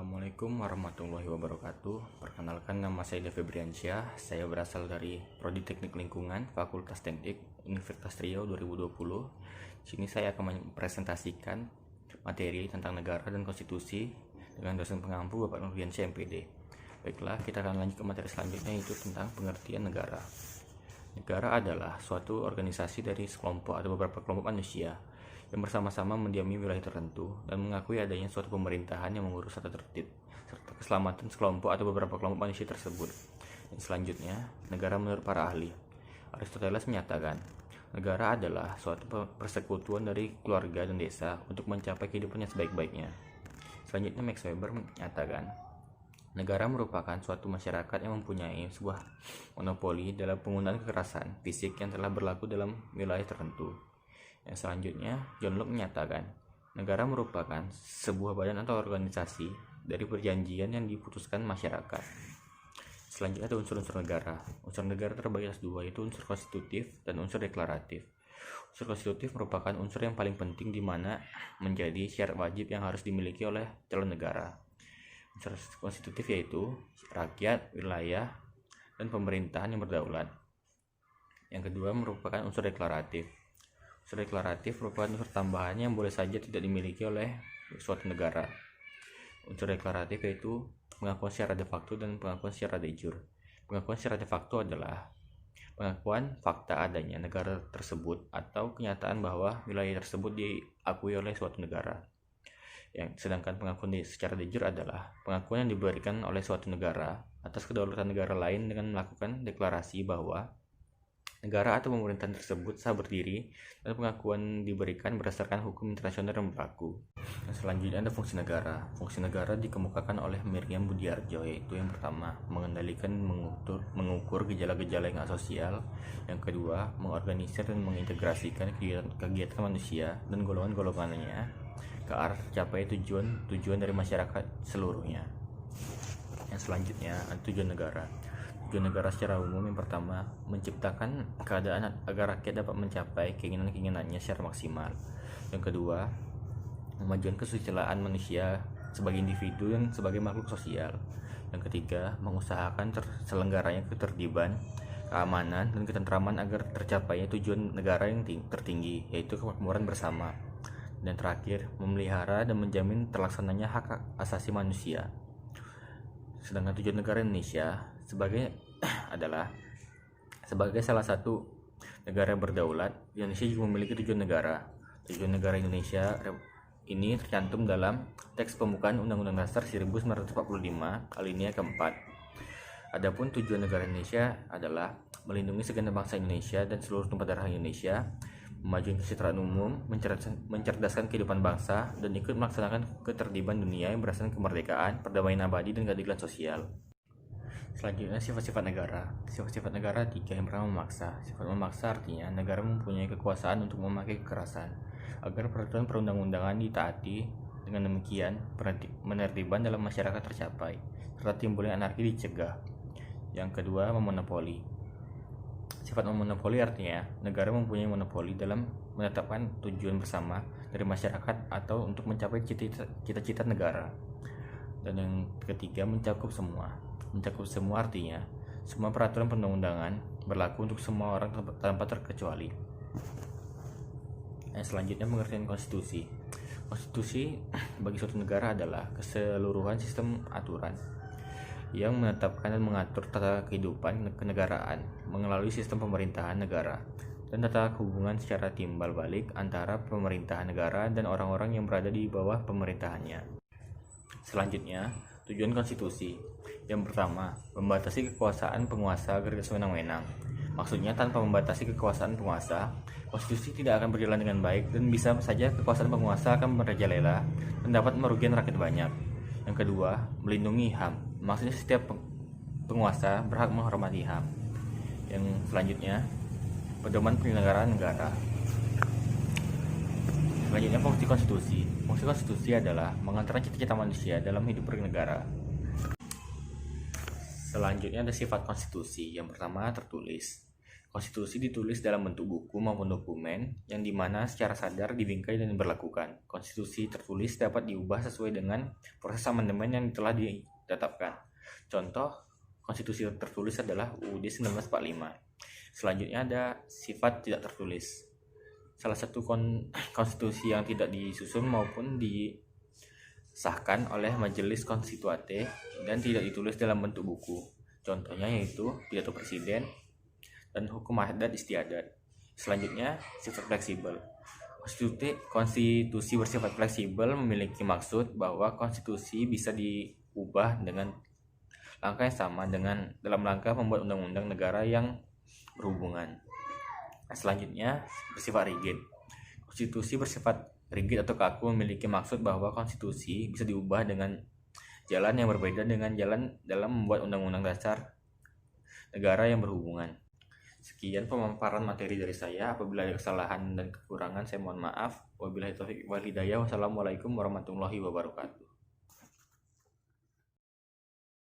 Assalamualaikum warahmatullahi wabarakatuh. Perkenalkan, nama saya Devi Briansyah. Saya berasal dari Prodi Teknik Lingkungan, Fakultas Teknik, Universitas Riau 2020. Sini saya akan mempresentasikan materi tentang negara dan konstitusi dengan dosen pengampu Bapak Nurdiansyah MPD. Baiklah, kita akan lanjut ke materi selanjutnya, yaitu tentang pengertian negara. Negara adalah suatu organisasi dari sekelompok atau beberapa kelompok manusia yang bersama-sama mendiami wilayah tertentu dan mengakui adanya suatu pemerintahan yang mengurus tata tertib serta keselamatan sekelompok atau beberapa kelompok manusia tersebut. Dan selanjutnya, negara menurut para ahli. Aristoteles menyatakan, negara adalah suatu persekutuan dari keluarga dan desa untuk mencapai kehidupannya sebaik-baiknya. Selanjutnya, Max Weber menyatakan, negara merupakan suatu masyarakat yang mempunyai sebuah monopoli dalam penggunaan kekerasan fisik yang telah berlaku dalam wilayah tertentu. Yang selanjutnya, John Locke menyatakan, negara merupakan sebuah badan atau organisasi dari perjanjian yang diputuskan masyarakat. Selanjutnya ada unsur-unsur negara. Unsur negara terbagi atas dua, yaitu unsur konstitutif dan unsur deklaratif. Unsur konstitutif merupakan unsur yang paling penting di mana menjadi syarat wajib yang harus dimiliki oleh calon negara. Unsur konstitutif yaitu rakyat, wilayah, dan pemerintahan yang berdaulat. Yang kedua merupakan unsur deklaratif. Unsur deklaratif merupakan unsur tambahan yang boleh saja tidak dimiliki oleh suatu negara. Unsur deklaratif yaitu pengakuan secara de facto dan pengakuan secara de jure. Pengakuan secara de facto adalah pengakuan fakta adanya negara tersebut atau kenyataan bahwa wilayah tersebut diakui oleh suatu negara. Sedangkan pengakuan secara de jure adalah pengakuan yang diberikan oleh suatu negara atas kedaulatan negara lain dengan melakukan deklarasi bahwa negara atau pemerintahan tersebut sah berdiri, dan pengakuan diberikan berdasarkan hukum internasional yang berlaku. Dan selanjutnya ada fungsi negara. Fungsi negara dikemukakan oleh Miriam Budiarjo, yaitu yang pertama, mengendalikan mengukur gejala-gejala yang asosial. Yang kedua, mengorganisir dan mengintegrasikan kegiatan manusia dan golongan-golongannya ke arah tercapai tujuan dari masyarakat seluruhnya. Yang selanjutnya ada tujuan negara. Tujuan negara secara umum yang pertama, menciptakan keadaan agar rakyat dapat mencapai keinginan-keinginannya secara maksimal. Yang kedua, memajukan kesusilaan manusia sebagai individu dan sebagai makhluk sosial. Yang ketiga, mengusahakan terselenggaranya ketertiban, keamanan, dan ketentraman agar tercapainya tujuan negara yang tertinggi, yaitu kemakmuran bersama. Dan terakhir, memelihara dan menjamin terlaksananya hak asasi manusia. Sedangkan tujuan negara Indonesia adalah sebagai salah satu negara berdaulat, Indonesia juga memiliki tujuan negara. Tujuan negara Indonesia ini tercantum dalam teks pembukaan Undang-Undang Dasar 1945 alinea keempat. Adapun tujuan negara Indonesia adalah melindungi segenap bangsa Indonesia dan seluruh tumpah darah Indonesia, memajukan kesejahteraan umum, mencerdaskan kehidupan bangsa, dan ikut melaksanakan ketertiban dunia yang berdasarkan kemerdekaan, perdamaian abadi, dan keadilan sosial. Selanjutnya, sifat-sifat negara. Sifat-sifat negara 3. Yang pertama, memaksa. Sifat memaksa artinya negara mempunyai kekuasaan untuk memakai kekerasan agar peraturan perundang-undangan ditaati. Dengan demikian, penertiban dalam masyarakat tercapai serta timbulnya anarki dicegah. Yang kedua, memonopoli. Sifat memonopoli artinya negara mempunyai monopoli dalam menetapkan tujuan bersama dari masyarakat atau untuk mencapai cita-cita negara. Dan yang ketiga, mencakup semua. Mencakup semua artinya semua peraturan perundang-undangan berlaku untuk semua orang tanpa terkecuali. Selanjutnya, pengertian konstitusi. Konstitusi bagi suatu negara adalah keseluruhan sistem aturan yang menetapkan dan mengatur tata kehidupan kenegaraan melalui sistem pemerintahan negara dan tata hubungan secara timbal balik antara pemerintahan negara dan orang-orang yang berada di bawah pemerintahannya. Selanjutnya, tujuan konstitusi. Yang pertama, membatasi kekuasaan penguasa agar sewenang-wenang. Maksudnya, tanpa membatasi kekuasaan penguasa, konstitusi tidak akan berjalan dengan baik dan bisa saja kekuasaan penguasa akan merajalela dan dapat merugikan rakyat banyak. Yang kedua, melindungi HAM. Maksudnya setiap penguasa berhak menghormati HAM. Yang selanjutnya, pedoman penyelenggaraan negara. Selanjutnya, fungsi konstitusi. Fungsi konstitusi adalah mengantarkan cita-cita manusia dalam hidup bernegara. Selanjutnya ada sifat konstitusi. Yang pertama, tertulis. Konstitusi ditulis dalam bentuk buku maupun dokumen yang dimana secara sadar dibingkai dan diberlakukan. Konstitusi tertulis dapat diubah sesuai dengan proses amandemen yang telah ditetapkan. Contoh, konstitusi tertulis adalah UUD 1945. Selanjutnya ada sifat tidak tertulis. Salah satu konstitusi yang tidak disusun maupun disahkan oleh Majelis Konstituante dan tidak ditulis dalam bentuk buku. Contohnya yaitu pidato presiden dan hukum adat istiadat. Selanjutnya, sifat fleksibel. Konstitusi bersifat fleksibel memiliki maksud bahwa konstitusi bisa diubah dengan langkah yang sama dalam rangka membuat undang-undang negara yang berhubungan. Selanjutnya, bersifat rigid. Konstitusi bersifat rigid atau kaku memiliki maksud bahwa konstitusi bisa diubah dengan jalan yang berbeda dengan jalan dalam membuat undang-undang dasar negara yang berhubungan. Sekian pemaparan materi dari saya. Apabila ada kesalahan dan kekurangan, saya mohon maaf. Wabillahi taufiq wal hidayah. Wassalamualaikum warahmatullahi wabarakatuh.